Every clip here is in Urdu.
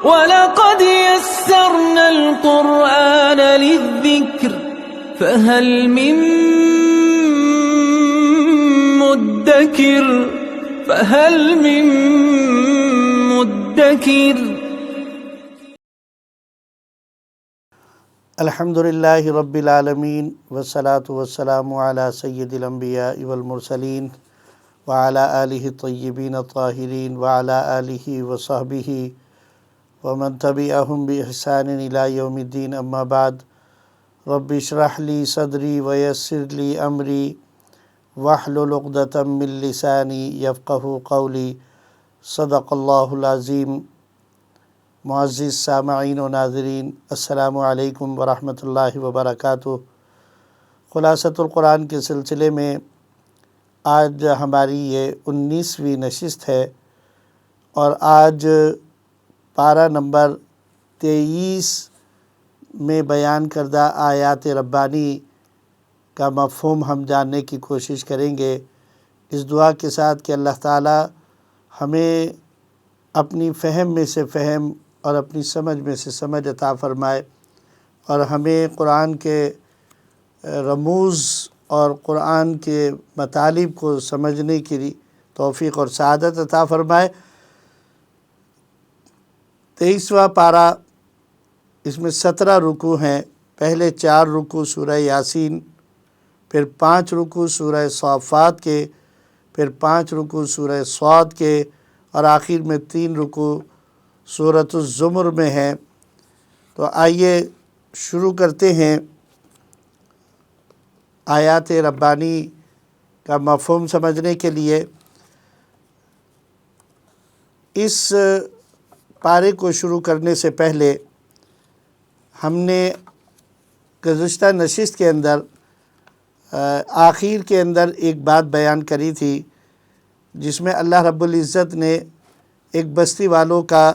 وَلَقَدْ يَسَّرْنَا الْقُرْآنَ لِلذِّكْرِ فَهَلْ مِن مُدَّكِرٍ الحمدللہ رب العالمین والصلاة والسلام علی سید الانبیاء والمرسلین وعلی آلہ الطیبین الطاہرین وعلی آلہ وصحبہ ومن تبعہم بإحسان الی یوم الدین، اما بعد۔ رب اشرح لی صدری ویسر لی امری واحلل عقدۃ من لسانی یفقہوا قولی۔ صدق اللہ العظیم۔ معزز سامعین و ناظرین، السلام علیکم ورحمۃ اللہ وبرکاتہ۔ خلاصۃ القرآن کے سلسلے میں آج ہماری یہ 19ویں نشست ہے، اور آج پارہ نمبر 23 میں بیان کردہ آیات ربانی کا مفہوم ہم جاننے کی کوشش کریں گے، اس دعا کے ساتھ کہ اللہ تعالی ہمیں اپنی فہم میں سے فہم اور اپنی سمجھ میں سے سمجھ عطا فرمائے، اور ہمیں قرآن کے رموز اور قرآن کے مطالب کو سمجھنے کی توفیق اور سعادت عطا فرمائے۔ 23واں پارہ، اس میں 17 رکوع ہیں۔ پہلے 4 رکوع سورہ یاسین، پھر 5 رکوع سورہ صافات کے، پھر 5 رکوع سورہ صاد کے، اور آخر میں 3 رکوع سورۃ الزمر میں ہیں۔ تو آئیے شروع کرتے ہیں آیات ربانی کا مفہوم سمجھنے کے لیے۔ اس پارے کو شروع کرنے سے پہلے ہم نے گزشتہ نشست کے اندر آخر کے اندر ایک بات بیان کری تھی، جس میں اللہ رب العزت نے ایک بستی والوں کا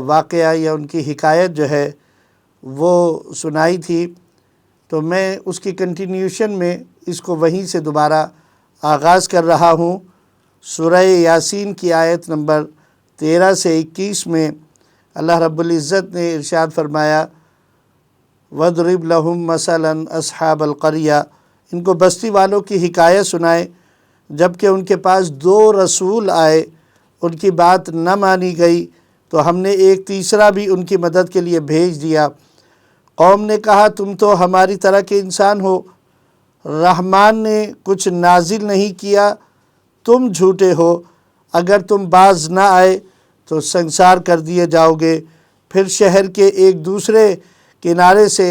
واقعہ یا ان کی حکایت جو ہے وہ سنائی تھی۔ تو میں اس کی کنٹینیوشن میں اس کو وہیں سے دوبارہ آغاز کر رہا ہوں۔ سورہ یاسین کی آیت نمبر 13 سے 21 میں اللہ رب العزت نے ارشاد فرمایا، وَاضْرِبْ لَهُمْ مَثَلًا أَصْحَابَ الْقَرْيَةِ، ان کو بستی والوں کی حکایت سنائے جب کہ ان کے پاس 2 رسول آئے، ان کی بات نہ مانی گئی تو ہم نے ایک تیسرا بھی ان کی مدد کے لیے بھیج دیا۔ قوم نے کہا، تم تو ہماری طرح کے انسان ہو، رحمان نے کچھ نازل نہیں کیا، تم جھوٹے ہو، اگر تم باز نہ آئے تو سنسار کر دیے جاؤ گے۔ پھر شہر کے ایک دوسرے کنارے سے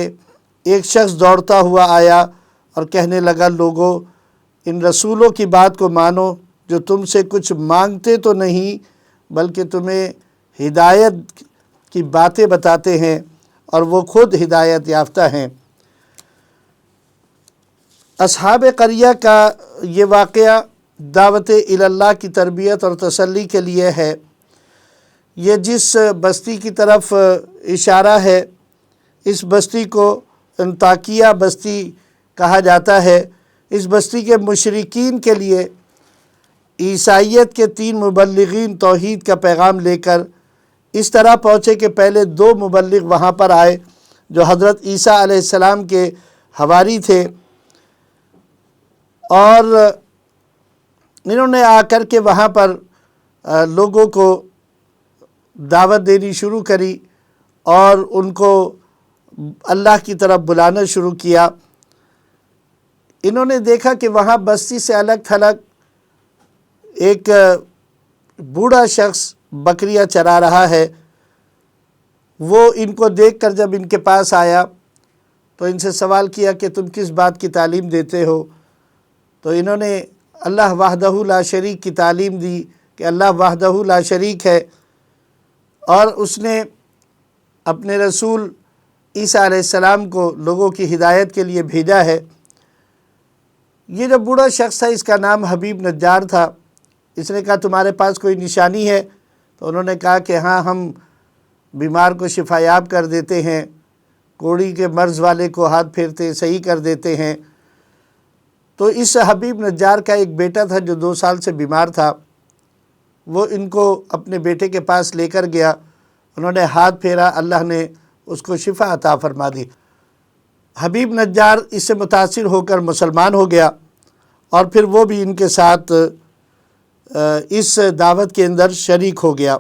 ایک شخص دوڑتا ہوا آیا اور کہنے لگا، لوگو، ان رسولوں کی بات کو مانو جو تم سے کچھ مانگتے تو نہیں بلکہ تمہیں ہدایت کی باتیں بتاتے ہیں، اور وہ خود ہدایت یافتہ ہیں۔ اصحاب قریہ کا یہ واقعہ دعوت اللہ کی تربیت اور تسلی کے لیے ہے۔ یہ جس بستی کی طرف اشارہ ہے، اس بستی کو انطاکیہ بستی کہا جاتا ہے۔ اس بستی کے مشرکین کے لیے عیسائیت کے 3 مبلغین توحید کا پیغام لے کر اس طرح پہنچے کہ پہلے 2 مبلغ وہاں پر آئے جو حضرت عیسیٰ علیہ السلام کے حواری تھے، اور انہوں نے آ کر کے وہاں پر لوگوں کو دعوت دینی شروع کری اور ان کو اللہ کی طرف بلانا شروع کیا۔ انہوں نے دیکھا کہ وہاں بستی سے الگ تھلگ ایک بوڑھا شخص بکریاں چرا رہا ہے۔ وہ ان کو دیکھ کر جب ان کے پاس آیا تو ان سے سوال کیا کہ تم کس بات کی تعلیم دیتے ہو؟ تو انہوں نے اللہ وحدہ لا شریک کی تعلیم دی کہ اللہ وحدہ لا شریک ہے، اور اس نے اپنے رسول عیسیٰ علیہ السلام کو لوگوں کی ہدایت کے لیے بھیجا ہے۔ یہ جو بوڑھا شخص تھا، اس کا نام حبیب نجار تھا۔ اس نے کہا، تمہارے پاس کوئی نشانی ہے؟ تو انہوں نے کہا کہ ہاں، ہم بیمار کو شفا یاب کر دیتے ہیں، کوڑی کے مرض والے کو ہاتھ پھیرتے صحیح کر دیتے ہیں۔ تو اس حبیب نجار کا ایک بیٹا تھا جو 2 سال سے بیمار تھا۔ وہ ان کو اپنے بیٹے کے پاس لے کر گیا انہوں نے ہاتھ پھیرا، اللہ نے اس کو شفا عطا فرما دی۔ حبیب نجار اس سے متاثر ہو کر مسلمان ہو گیا، اور پھر وہ بھی ان کے ساتھ اس دعوت کے اندر شریک ہو گیا۔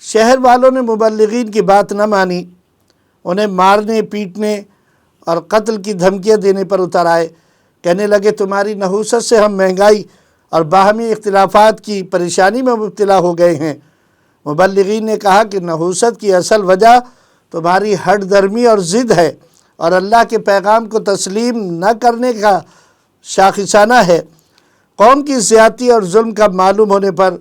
شہر والوں نے مبلغین کی بات نہ مانی، انہیں مارنے پیٹنے اور قتل کی دھمکیاں دینے پر اتر آئے۔ کہنے لگے تمہاری نحوست سے ہم مہنگائی اور باہمی اختلافات کی پریشانی میں مبتلا ہو گئے ہیں۔ مبلغین نے کہا کہ نحوست کی اصل وجہ تمہاری ہٹ درمی اور ضد ہے، اور اللہ کے پیغام کو تسلیم نہ کرنے کا شاخصانہ ہے۔ قوم کی زیادتی اور ظلم کا معلوم ہونے پر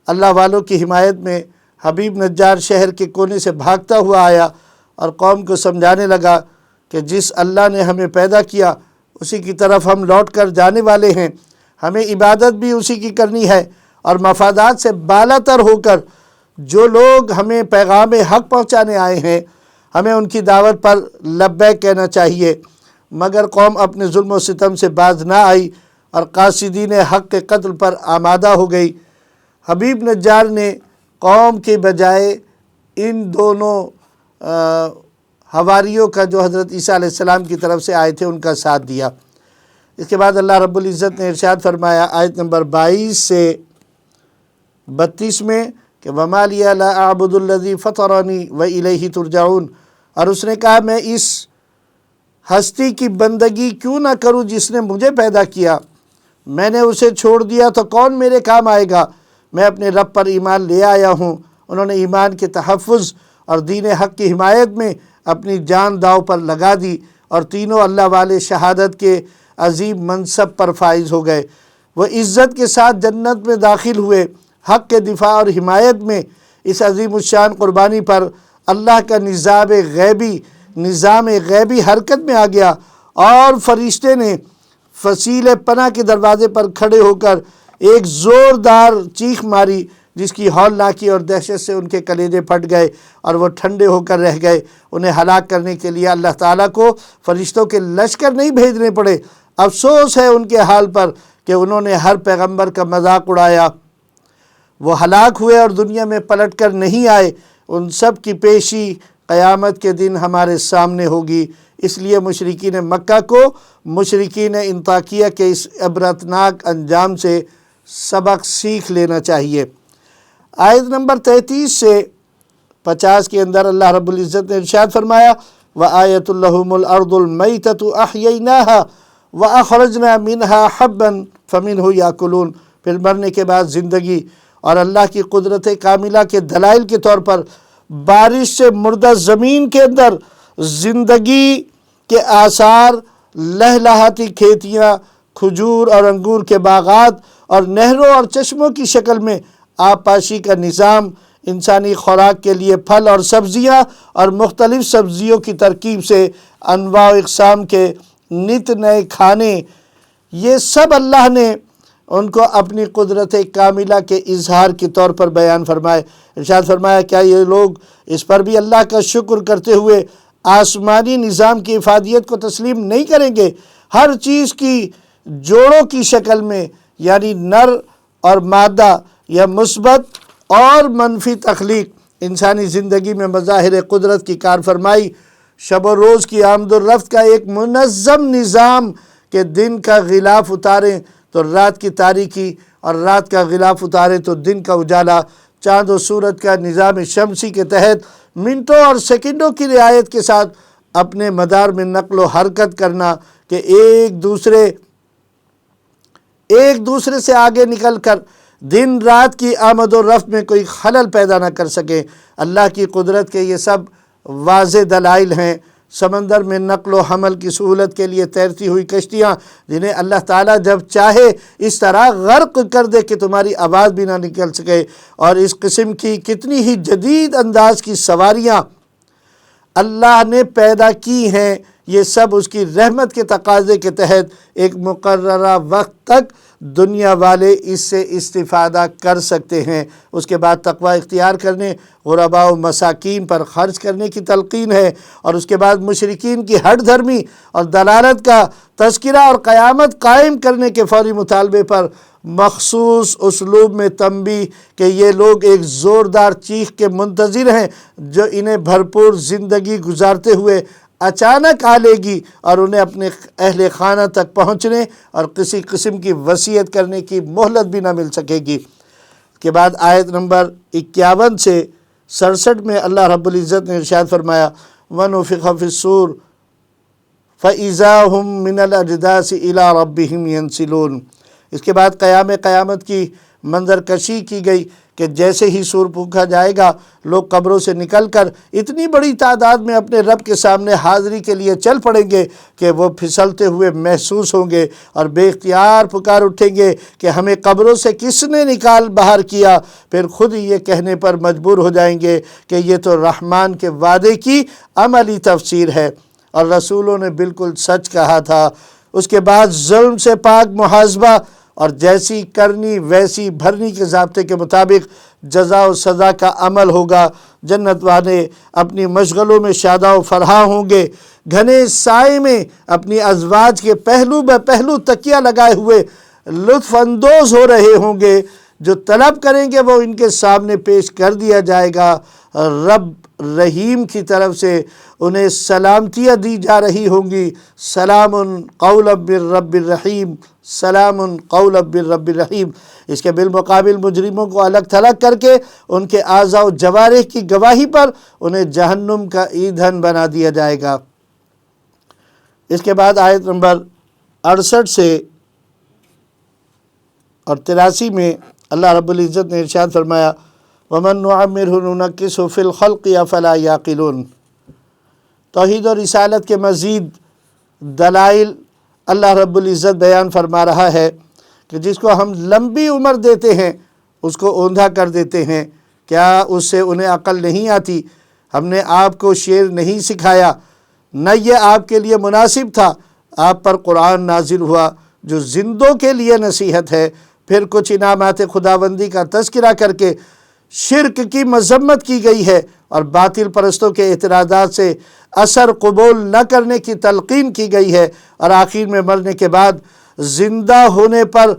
اللہ والوں کی حمایت میں حبیب نجار شہر کے کونے سے بھاگتا ہوا آیا اور قوم کو سمجھانے لگا کہ جس اللہ نے ہمیں پیدا کیا اسی کی طرف ہم لوٹ کر جانے والے ہیں۔ ہمیں عبادت بھی اسی کی کرنی ہے، اور مفادات سے بالا تر ہو کر جو لوگ ہمیں پیغام حق پہنچانے آئے ہیں ہمیں ان کی دعوت پر لبیک کہنا چاہیے۔ مگر قوم اپنے ظلم و ستم سے باز نہ آئی اور قاصدین حق کے قتل پر آمادہ ہو گئی۔ حبیب نجار نے قوم کے بجائے ان دونوں حواریوں کا جو حضرت عیسیٰ علیہ السلام کی طرف سے آئے تھے ان کا ساتھ دیا۔ اس کے بعد اللہ رب العزت نے ارشاد فرمایا آیت نمبر 22 سے 32 میں کہ وَمَا لِيَ لَا أَعْبُدُ الَّذِي فَطَرَنِي وَإِلَيْهِ تُرْجَعُونَ، اور اس نے کہا میں اس ہستی کی بندگی کیوں نہ کروں جس نے مجھے پیدا کیا، میں نے اسے چھوڑ دیا تو کون میرے کام آئے گا؟ میں اپنے رب پر ایمان لے آیا ہوں۔ انہوں نے ایمان کے تحفظ اور دین حق کی حمایت میں اپنی جان داؤ پر لگا دی، اور تینوں اللہ والے شہادت کے عظیم منصب پر فائز ہو گئے۔ وہ عزت کے ساتھ جنت میں داخل ہوئے۔ حق کے دفاع اور حمایت میں اس عظیم الشان قربانی پر اللہ کا نظام غیبی حرکت میں آ گیا، اور فرشتے نے فصیل پناہ کے دروازے پر کھڑے ہو کر ایک زوردار چیخ ماری جس کی ہولناکی اور دہشت سے ان کے کلیجے پھٹ گئے اور وہ ٹھنڈے ہو کر رہ گئے۔ انہیں ہلاک کرنے کے لیے اللہ تعالیٰ کو فرشتوں کے لشکر نہیں بھیجنے پڑے۔ افسوس ہے ان کے حال پر کہ انہوں نے ہر پیغمبر کا مذاق اڑایا۔ وہ ہلاک ہوئے اور دنیا میں پلٹ کر نہیں آئے۔ ان سب کی پیشی قیامت کے دن ہمارے سامنے ہوگی۔ اس لیے مشرکین مکہ کو مشرکین انطاکیہ کے اس عبرتناک انجام سے سبق سیکھ لینا چاہیے۔ آیت نمبر 33 سے 50 کے اندر اللہ رب العزت نے ارشاد فرمایا وَآیَةٌ لَهُمُ الْأَرْضُ الْمَيْتَةُ أَحْيَيْنَاهَا وَأَخْرَجْنَا مِنْهَا حَبًّا فَمِنْهُ يَأْكُلُونَ، پھر مرنے کے بعد زندگی اور اللہ کی قدرت کاملہ کے دلائل کے طور پر بارش سے مردہ زمین کے اندر زندگی کے آثار، لہلہاتی کھیتیاں، کھجور اور انگور کے باغات اور نہروں اور چشموں کی شکل میں آبپاشی کا نظام، انسانی خوراک کے لیے پھل اور سبزیاں اور مختلف سبزیوں کی ترکیب سے انواع و اقسام کے نت نئے کھانے، یہ سب اللہ نے ان کو اپنی قدرت کاملہ کے اظہار کے طور پر بیان فرمائے۔ ارشاد فرمایا کیا یہ لوگ اس پر بھی اللہ کا شکر کرتے ہوئے آسمانی نظام کی افادیت کو تسلیم نہیں کریں گے؟ ہر چیز کی جوڑوں کی شکل میں، یعنی نر اور مادہ یا مثبت اور منفی تخلیق، انسانی زندگی میں مظاہر قدرت کی کار فرمائی، شب و روز کی آمد و رفت کا ایک منظم نظام کہ دن کا غلاف اتاریں تو رات کی تاریکی اور رات کا غلاف اتاریں تو دن کا اجالا، چاند و سورج کا نظام شمسی کے تحت منٹوں اور سیکنڈوں کی رعایت کے ساتھ اپنے مدار میں نقل و حرکت کرنا کہ ایک دوسرے سے آگے نکل کر دن رات کی آمد و رفت میں کوئی خلل پیدا نہ کر سکے۔ اللہ کی قدرت کے یہ سب واضح دلائل ہیں۔ سمندر میں نقل و حمل کی سہولت کے لیے تیرتی ہوئی کشتیاں جنہیں اللہ تعالیٰ جب چاہے اس طرح غرق کر دے کہ تمہاری آواز بھی نہ نکل سکے، اور اس قسم کی کتنی ہی جدید انداز کی سواریاں اللہ نے پیدا کی ہیں، یہ سب اس کی رحمت کے تقاضے کے تحت ایک مقررہ وقت تک دنیا والے اس سے استفادہ کر سکتے ہیں۔ اس کے بعد تقوی اختیار کرنے، غرباء و مساکین پر خرچ کرنے کی تلقین ہے، اور اس کے بعد مشرکین کی ہٹ دھرمی اور دلالت کا تذکرہ اور قیامت قائم کرنے کے فوری مطالبے پر مخصوص اسلوب میں تنبیہ کہ یہ لوگ ایک زوردار چیخ کے منتظر ہیں جو انہیں بھرپور زندگی گزارتے ہوئے اچانک آ لے گی اور انہیں اپنے اہل خانہ تک پہنچنے اور کسی قسم کی وصیت کرنے کی مہلت بھی نہ مل سکے گی۔ اس کے بعد آیت نمبر 51 سے 67 میں اللہ رب العزت نے ارشاد فرمایا وَنُفِخَ فِي الصُّورِ فَإِذَا هُمْ مِنَ الْأَجْدَاثِ إِلَىٰ رَبِّهِمْ يَنْسِلُونَ۔ اس کے بعد قیامت کی منظر کشی کی گئی کہ جیسے ہی سور پھونکا جائے گا لوگ قبروں سے نکل کر اتنی بڑی تعداد میں اپنے رب کے سامنے حاضری کے لیے چل پڑیں گے کہ وہ پھسلتے ہوئے محسوس ہوں گے اور بے اختیار پکار اٹھیں گے کہ ہمیں قبروں سے کس نے نکال باہر کیا، پھر خود ہی یہ کہنے پر مجبور ہو جائیں گے کہ یہ تو رحمان کے وعدے کی عملی تفسیر ہے اور رسولوں نے بالکل سچ کہا تھا۔ اس کے بعد ظلم سے پاک محاسبہ اور جیسی کرنی ویسی بھرنی کے ضابطے کے مطابق جزا و سزا کا عمل ہوگا۔ جنت والے اپنی مشغلوں میں شاداں و فرحاں ہوں گے، گھنے سائے میں اپنی ازواج کے پہلو بہ پہلو تکیہ لگائے ہوئے لطف اندوز ہو رہے ہوں گے، جو طلب کریں گے وہ ان کے سامنے پیش کر دیا جائے گا۔ رب رحیم کی طرف سے انہیں سلامتیاں دی جا رہی ہوں گی، سلام قولا من رب الرحیم، سلام قولا من رب الرحیم۔ اس کے بالمقابل مجرموں کو الگ تھلگ کر کے ان کے اعضاء و جوارح کی گواہی پر انہیں جہنم کا ایندھن بنا دیا جائے گا۔ اس کے بعد آیت نمبر 68 سے اور 83 میں اللہ رب العزت نے ارشاد فرمایا وَمَن نُعَمِّرْهُ نُنَكِّسْهُ فِي الْخَلْقِ أَفَلَا يَعْقِلُونَ۔ توحید و رسالت کے مزید دلائل اللہ رب العزت بیان فرما رہا ہے کہ جس کو ہم لمبی عمر دیتے ہیں اس کو اوندھا کر دیتے ہیں، کیا اس سے انہیں عقل نہیں آتی؟ ہم نے آپ کو شعر نہیں سکھایا، نہ یہ آپ کے لیے مناسب تھا۔ آپ پر قرآن نازل ہوا جو زندوں کے لیے نصیحت ہے۔ پھر کچھ انعامات خداوندی کا تذکرہ کر کے شرک کی مذمت کی گئی ہے اور باطل پرستوں کے اعتراضات سے اثر قبول نہ کرنے کی تلقین کی گئی ہے، اور آخر میں مرنے کے بعد زندہ ہونے پر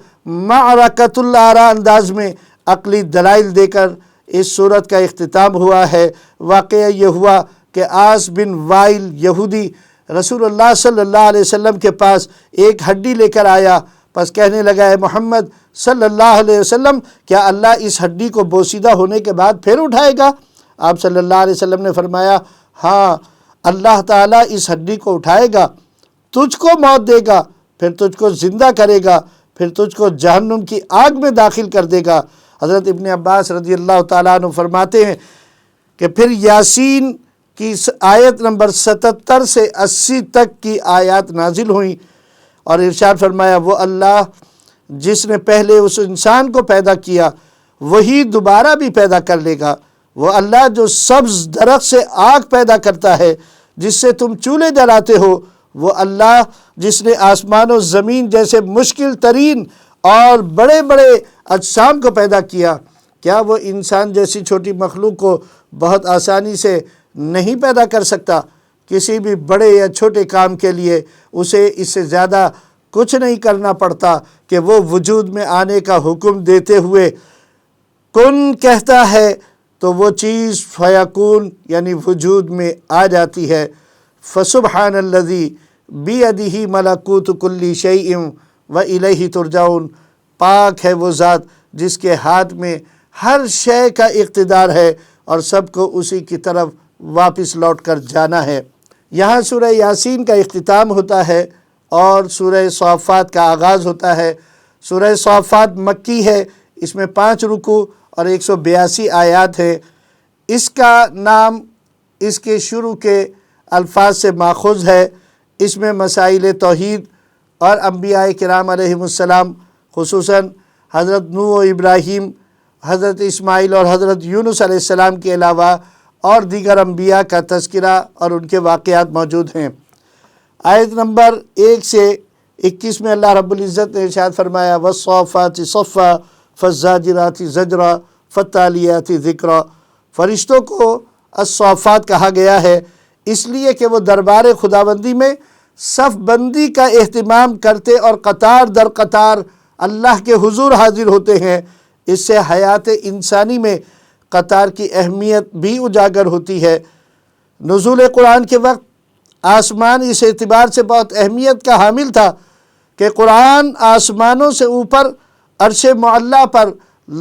معرکۃ الآراء انداز میں عقلی دلائل دے کر اس صورت کا اختتام ہوا ہے۔ واقعہ یہ ہوا کہ عاص بن وائل یہودی رسول اللہ صلی اللہ علیہ وسلم کے پاس ایک ہڈی لے کر آیا، پس کہنے لگا اے محمد صلی اللہ علیہ وسلم، کیا اللہ اس ہڈی کو بوسیدہ ہونے کے بعد پھر اٹھائے گا؟ آپ صلی اللہ علیہ وسلم نے فرمایا ہاں، اللہ تعالیٰ اس ہڈی کو اٹھائے گا، تجھ کو موت دے گا، پھر تجھ کو زندہ کرے گا، پھر تجھ کو جہنم کی آگ میں داخل کر دے گا۔ حضرت ابن عباس رضی اللہ تعالیٰ عنہ فرماتے ہیں کہ پھر یاسین کی آیت نمبر 77 سے 80 تک کی آیات نازل ہوئیں اور ارشاد فرمایا وہ اللہ جس نے پہلے اس انسان کو پیدا کیا وہی دوبارہ بھی پیدا کر لے گا۔ وہ اللہ جو سبز درخت سے آگ پیدا کرتا ہے جس سے تم چولہے جلاتے ہو، وہ اللہ جس نے آسمان و زمین جیسے مشکل ترین اور بڑے بڑے اجسام کو پیدا کیا، کیا وہ انسان جیسی چھوٹی مخلوق کو بہت آسانی سے نہیں پیدا کر سکتا؟ کسی بھی بڑے یا چھوٹے کام کے لیے اسے اس سے زیادہ کچھ نہیں کرنا پڑتا کہ وہ وجود میں آنے کا حکم دیتے ہوئے کن کہتا ہے تو وہ چیز فیکون یعنی وجود میں آ جاتی ہے۔ فسبحان الذی بیدہ ملکوت کل شیء والیہ ترجعون۔ پاک ہے وہ ذات جس کے ہاتھ میں ہر شے کا اقتدار ہے اور سب کو اسی کی طرف واپس لوٹ کر جانا ہے۔ یہاں سورہ یاسین کا اختتام ہوتا ہے اور سورہ صافات کا آغاز ہوتا ہے۔ سورہ صافات مکی ہے، اس میں 5 رکوع اور 182 آیات ہیں۔ اس کا نام اس کے شروع کے الفاظ سے ماخوذ ہے۔ اس میں مسائل توحید اور انبیاء کرام علیہم السلام خصوصاً حضرت نوح و ابراہیم، حضرت اسماعیل اور حضرت یونس علیہ السلام کے علاوہ اور دیگر انبیاء کا تذکرہ اور ان کے واقعات موجود ہیں۔ آیت نمبر 1 سے 21 میں اللہ رب العزت نے ارشاد فرمایا وَالصَّافَّاتِ صَفًّا فَالزَّاجِرَاتِ زَجْرًا فَالتَّالِيَاتِ ذِكْرًا۔ فرشتوں کو الصافات کہا گیا ہے اس لیے کہ وہ دربار خداوندی میں صف بندی کا اہتمام کرتے اور قطار در قطار اللہ کے حضور حاضر ہوتے ہیں۔ اس سے حیات انسانی میں قطار کی اہمیت بھی اجاگر ہوتی ہے۔ نزول قرآن کے وقت آسمان اس اعتبار سے بہت اہمیت کا حامل تھا کہ قرآن آسمانوں سے اوپر عرش معلیٰ پر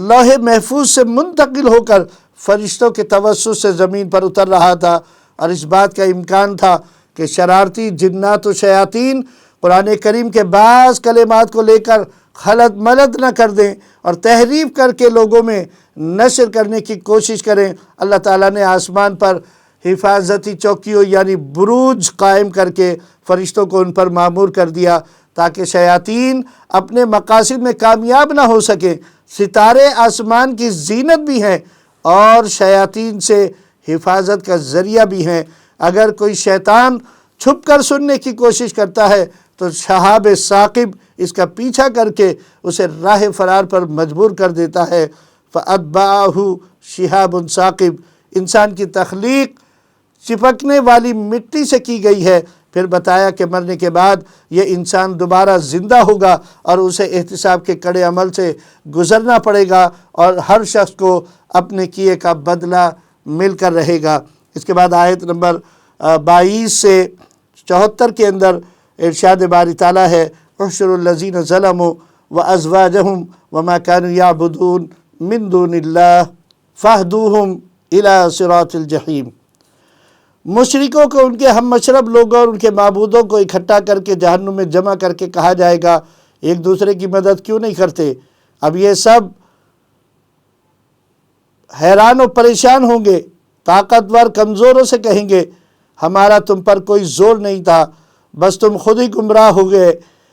لوح محفوظ سے منتقل ہو کر فرشتوں کے توسط سے زمین پر اتر رہا تھا، اور اس بات کا امکان تھا کہ شرارتی جنات و شیاطین قرآن کریم کے بعض کلمات کو لے کر خلط ملط نہ کر دیں اور تحریف کر کے لوگوں میں نشر کرنے کی کوشش کریں۔ اللہ تعالیٰ نے آسمان پر حفاظتی چوکیوں یعنی بروج قائم کر کے فرشتوں کو ان پر مامور کر دیا تاکہ شیاطین اپنے مقاصد میں کامیاب نہ ہو سکیں۔ ستارے آسمان کی زینت بھی ہیں اور شیاطین سے حفاظت کا ذریعہ بھی ہیں۔ اگر کوئی شیطان چھپ کر سننے کی کوشش کرتا ہے تو شہاب ثاقب اس کا پیچھا کر کے اسے راہ فرار پر مجبور کر دیتا ہے۔ فَأَتْبَعَهُ شِهَابٌ ثَاقِبٌ، انسان کی تخلیق چپکنے والی مٹی سے کی گئی ہے۔ پھر بتایا کہ مرنے کے بعد یہ انسان دوبارہ زندہ ہوگا اور اسے احتساب کے کڑے عمل سے گزرنا پڑے گا اور ہر شخص کو اپنے کیے کا بدلہ مل کر رہے گا۔ اس کے بعد آیت نمبر 22 سے 74 کے اندر ارشاد باری تعالیٰ ہے، احشروا الذین ظلموا وازواجہم وما كانوا یعبدون من دون اللہ فاہدوہم الی صراط الجحیم۔ مشرکوں کو ان کے ہم مشرب لوگوں اور ان کے معبودوں کو اکٹھا کر کے جہنم میں جمع کر کے کہا جائے گا، ایک دوسرے کی مدد کیوں نہیں کرتے؟ اب یہ سب حیران و پریشان ہوں گے، طاقتور کمزوروں سے کہیں گے ہمارا تم پر کوئی زور نہیں تھا، بس تم خود ہی گمراہ ہو گئے،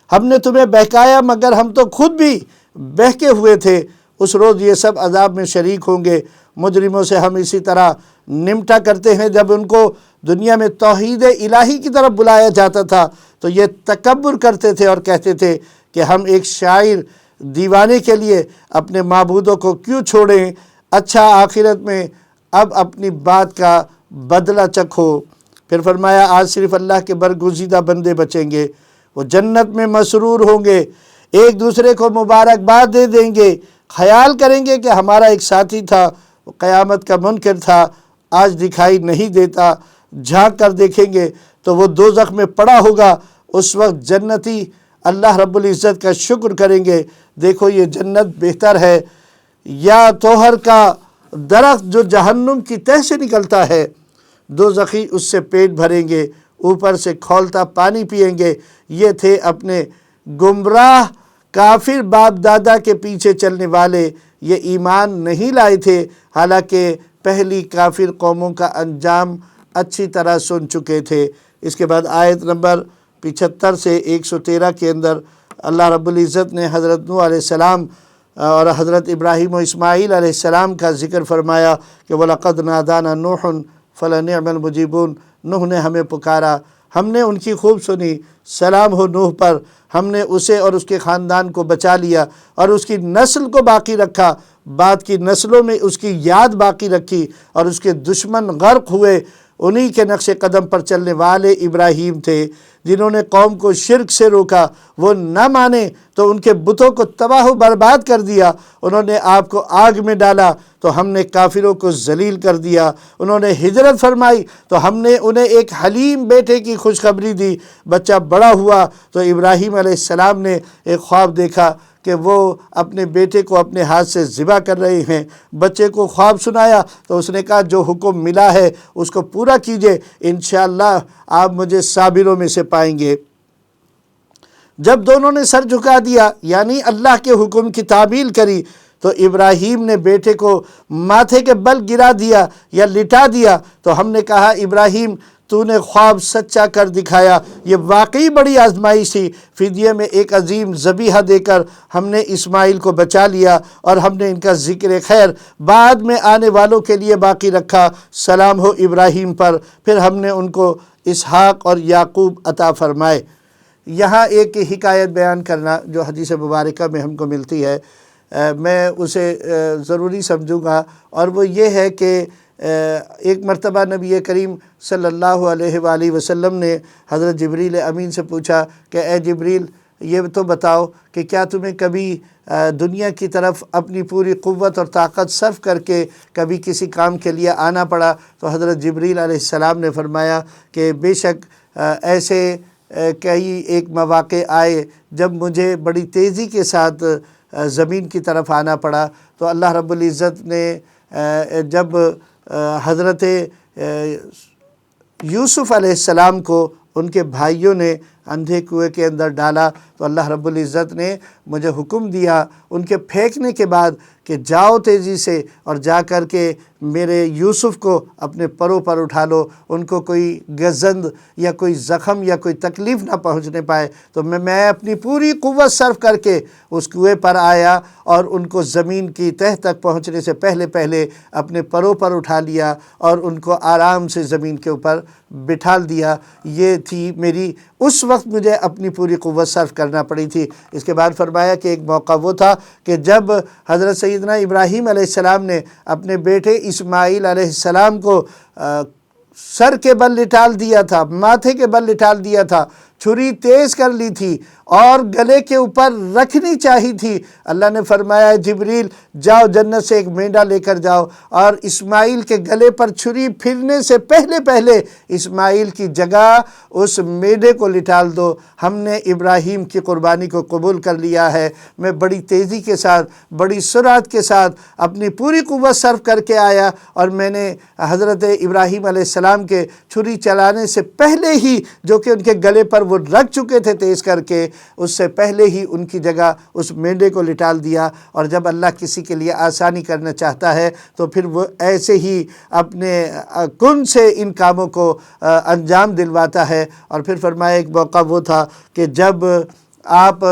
ہم نے تمہیں بہکایا مگر ہم تو خود بھی بہکے ہوئے تھے۔ اس روز یہ سب عذاب میں شریک ہوں گے۔ مجرموں سے ہم اسی طرح نمٹا کرتے ہیں، جب ان کو دنیا میں توحید الہی کی طرف بلایا جاتا تھا تو یہ تکبر کرتے تھے اور کہتے تھے کہ ہم ایک شاعر دیوانے کے لیے اپنے معبودوں کو کیوں چھوڑیں، اچھا آخرت میں اب اپنی بات کا بدلہ چکھو۔ پھر فرمایا آج صرف اللہ کے برگزیدہ بندے بچیں گے، وہ جنت میں مسرور ہوں گے، ایک دوسرے کو مبارکباد دے دیں گے، خیال کریں گے کہ ہمارا ایک ساتھی تھا، وہ قیامت کا منکر تھا، آج دکھائی نہیں دیتا، جھانک کر دیکھیں گے تو وہ دوزخ میں پڑا ہوگا۔ اس وقت جنتی اللہ رب العزت کا شکر کریں گے، دیکھو یہ جنت بہتر ہے یا توہر کا درخت جو جہنم کی تہ سے نکلتا ہے۔ دوزخی اس سے پیٹ بھریں گے، اوپر سے کھولتا پانی پئیں گے۔ یہ تھے اپنے گمراہ کافر باپ دادا کے پیچھے چلنے والے، یہ ایمان نہیں لائے تھے، حالانکہ پہلی کافر قوموں کا انجام اچھی طرح سن چکے تھے۔ اس کے بعد آیت نمبر 75 سے 113 کے اندر اللہ رب العزت نے حضرت نوح علیہ السلام اور حضرت ابراہیم و اسماعیل علیہ السلام کا ذکر فرمایا کہ وَلَقَدْ نَادَانَا نُوحٌ فَلَنِعْمَ الْمُجِيبُونَ، نوح نے ہمیں پکارا، ہم نے ان کی خوب سنی، سلام ہو نوح پر، ہم نے اسے اور اس کے خاندان کو بچا لیا اور اس کی نسل کو باقی رکھا، بعد کی نسلوں میں اس کی یاد باقی رکھی اور اس کے دشمن غرق ہوئے۔ انہی کے نقش قدم پر چلنے والے ابراہیم تھے جنہوں نے قوم کو شرک سے روکا، وہ نہ مانے تو ان کے بتوں کو تباہ و برباد کر دیا، انہوں نے آپ کو آگ میں ڈالا تو ہم نے کافروں کو ذلیل کر دیا، انہوں نے ہجرت فرمائی تو ہم نے انہیں ایک حلیم بیٹے کی خوشخبری دی، بچہ بڑا ہوا تو ابراہیم علیہ السلام نے ایک خواب دیکھا کہ وہ اپنے بیٹے کو اپنے ہاتھ سے ذبح کر رہے ہیں، بچے کو خواب سنایا تو اس نے کہا جو حکم ملا ہے اس کو پورا کیجئے، انشاءاللہ آپ مجھے صابروں میں سے پائیں گے۔ جب دونوں نے سر جھکا دیا یعنی اللہ کے حکم کی تعمیل کری تو ابراہیم نے بیٹے کو ماتھے کے بل گرا دیا یا لٹا دیا تو ہم نے کہا ابراہیم تو نے خواب سچا کر دکھایا، یہ واقعی بڑی آزمائش تھی، فدیے میں ایک عظیم ذبیحہ دے کر ہم نے اسماعیل کو بچا لیا اور ہم نے ان کا ذکر خیر بعد میں آنے والوں کے لیے باقی رکھا، سلام ہو ابراہیم پر، پھر ہم نے ان کو اسحاق اور یعقوب عطا فرمائے۔ یہاں ایک حکایت بیان کرنا جو حدیث مبارکہ میں ہم کو ملتی ہے، میں اسے ضروری سمجھوں گا، اور وہ یہ ہے کہ ایک مرتبہ نبی کریم صلی اللہ علیہ وآلہ وسلم نے حضرت جبریل امین سے پوچھا کہ اے جبریل یہ تو بتاؤ کہ کیا تمہیں کبھی دنیا کی طرف اپنی پوری قوت اور طاقت صرف کر کے کبھی کسی کام کے لیے آنا پڑا؟ تو حضرت جبریل علیہ السلام نے فرمایا کہ بے شک ایسے کئی ایک مواقع آئے جب مجھے بڑی تیزی کے ساتھ زمین کی طرف آنا پڑا، تو اللہ رب العزت نے جب حضرت یوسف علیہ السلام کو ان کے بھائیوں نے اندھے کنویں کے اندر ڈالا، تو اللہ رب العزت نے مجھے حکم دیا ان کے پھینکنے کے بعد کہ جاؤ تیزی سے اور جا کر کے میرے یوسف کو اپنے پروں پر اٹھا لو، ان کو کوئی گزند یا کوئی زخم یا کوئی تکلیف نہ پہنچنے پائے۔ تو میں اپنی پوری قوت صرف کر کے اس کنویں پر آیا اور ان کو زمین کی تہہ تک پہنچنے سے پہلے اپنے پروں پر اٹھا لیا اور ان کو آرام سے زمین کے اوپر بٹھال دیا۔ یہ تھی میری اس وقت مجھے اپنی پوری قوت صرف کرنا پڑی تھی۔ اس کے بعد فرمایا کہ ایک موقع وہ تھا کہ جب حضرت سیدنا ابراہیم علیہ السلام نے اپنے بیٹے اسماعیل علیہ السلام کو سر کے بل لٹال دیا تھا، ماتھے کے بل لٹال دیا تھا، چھری تیز کر لی تھی اور گلے کے اوپر رکھنی چاہی تھی، اللہ نے فرمایا جبریل جاؤ جنت سے ایک مینڈا لے کر جاؤ اور اسماعیل کے گلے پر چھری پھرنے سے پہلے اسماعیل کی جگہ اس مینڈے کو لٹال دو۔ ہم نے ابراہیم کی قربانی کو قبول کر لیا ہے۔ میں بڑی تیزی کے ساتھ، بڑی سرعت کے ساتھ اپنی پوری قوت صرف کر کے آیا اور میں نے حضرت ابراہیم علیہ السلام کے چھری چلانے سے پہلے ہی، جو کہ ان کے گلے پر وہ رکھ چکے تھے تیز کر کے، اس سے پہلے ہی ان کی جگہ اس مینڈے کو لٹال دیا۔ اور جب اللہ کسی کے لیے آسانی کرنا چاہتا ہے تو پھر وہ ایسے ہی اپنے کن سے ان کاموں کو انجام دلواتا ہے۔ اور پھر فرمایا ایک موقع وہ تھا کہ جب آپ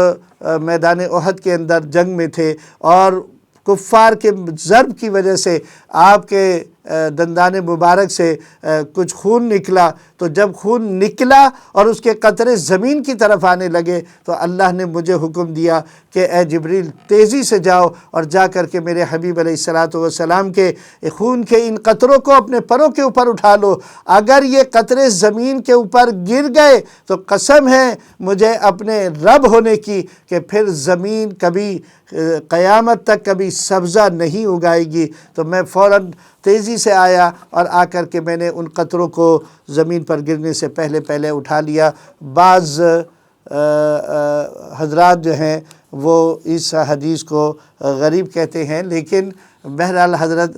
میدان احد کے اندر جنگ میں تھے اور کفار کے ضرب کی وجہ سے آپ کے دندان مبارک سے کچھ خون نکلا، تو جب خون نکلا اور اس کے قطرے زمین کی طرف آنے لگے تو اللہ نے مجھے حکم دیا کہ اے جبریل تیزی سے جاؤ اور جا کر کے میرے حبیب علیہ السلام کے خون کے ان قطروں کو اپنے پروں کے اوپر اٹھا لو، اگر یہ قطرے زمین کے اوپر گر گئے تو قسم ہے مجھے اپنے رب ہونے کی کہ پھر زمین کبھی قیامت تک کبھی سبزہ نہیں اگائے گی۔ تو میں فوراً تیزی سے آیا اور آ کر کے میں نے ان قطروں کو زمین پر گرنے سے پہلے اٹھا لیا۔ بعض حضرات جو ہیں وہ اس حدیث کو غریب کہتے ہیں، لیکن بہرحال حضرت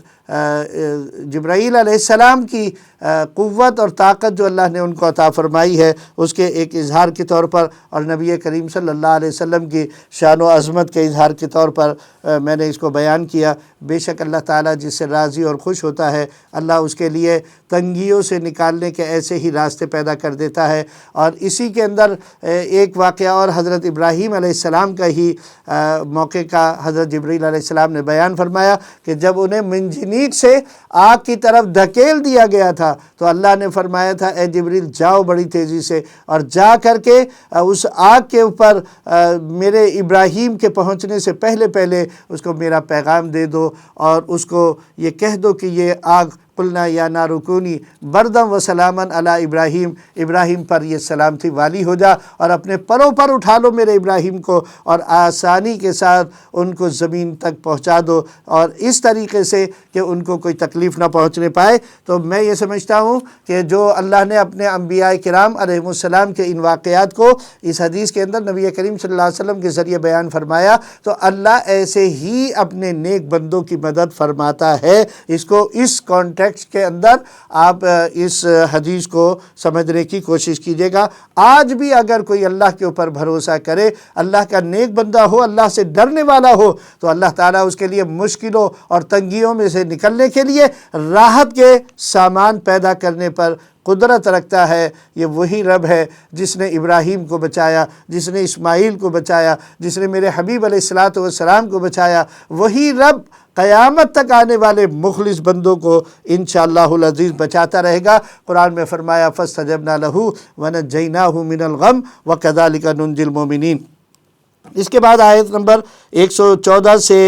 جبرائیل علیہ السلام کی قوت اور طاقت جو اللہ نے ان کو عطا فرمائی ہے اس کے ایک اظہار کے طور پر، اور نبی کریم صلی اللہ علیہ وسلم کی شان و عظمت کے اظہار کے طور پر میں نے اس کو بیان کیا۔ بے شک اللہ تعالیٰ جس سے راضی اور خوش ہوتا ہے اللہ اس کے لیے تنگیوں سے نکالنے کے ایسے ہی راستے پیدا کر دیتا ہے۔ اور اسی کے اندر ایک واقعہ اور حضرت ابراہیم علیہ السلام کا ہی موقع کا حضرت جبرائیل علیہ السلام نے بیان فرمایا کہ جب انہیں منجنیق سے آگ کی طرف دھکیل دیا گیا تھا تو اللہ نے فرمایا تھا اے جبریل جاؤ بڑی تیزی سے اور جا کر کے اس آگ کے اوپر میرے ابراہیم کے پہنچنے سے پہلے اس کو میرا پیغام دے دو اور اس کو یہ کہہ دو کہ یہ آگ قلنا یا نار کونی بردم و سلامن علی ابراہیم، ابراہیم پر یہ سلامتی والی ہو جا اور اپنے پروں پر اٹھا لو میرے ابراہیم کو اور آسانی کے ساتھ ان کو زمین تک پہنچا دو اور اس طریقے سے کہ ان کو کوئی تکلیف نہ پہنچنے پائے۔ تو میں یہ سمجھتا ہوں کہ جو اللہ نے اپنے انبیاء کرام علیہ السلام کے ان واقعات کو اس حدیث کے اندر نبی کریم صلی اللہ علیہ وسلم کے ذریعے بیان فرمایا تو اللہ ایسے ہی اپنے نیک بندوں کی مدد فرماتا ہے۔ اس کو اس کانٹیکسٹ کے اندر آپ اس حدیث کو سمجھنے کی کوشش کیجئے گا۔ آج بھی اگر کوئی اللہ کے اوپر بھروسہ کرے، اللہ کا نیک بندہ ہو، اللہ سے ڈرنے والا ہو، تو اللہ تعالیٰ اس کے لیے مشکلوں اور تنگیوں میں سے نکلنے کے لیے راحت کے سامان پیدا کرنے پر قدرت رکھتا ہے۔ یہ وہی رب ہے جس نے ابراہیم کو بچایا، جس نے اسماعیل کو بچایا، جس نے میرے حبیب علیہ السلام کو بچایا، وہی رب قیامت تک آنے والے مخلص بندوں کو انشاءاللہ العزیز بچاتا رہے گا۔ قرآن میں فرمایا فَاسْتَجَبْنَا لَهُ وَنَجَّيْنَاهُ مِنَ الْغَمِّ وَكَذَلِكَ نُنْجِي الْمُؤْمِنِينَ۔ اس کے بعد آیت نمبر 114 سے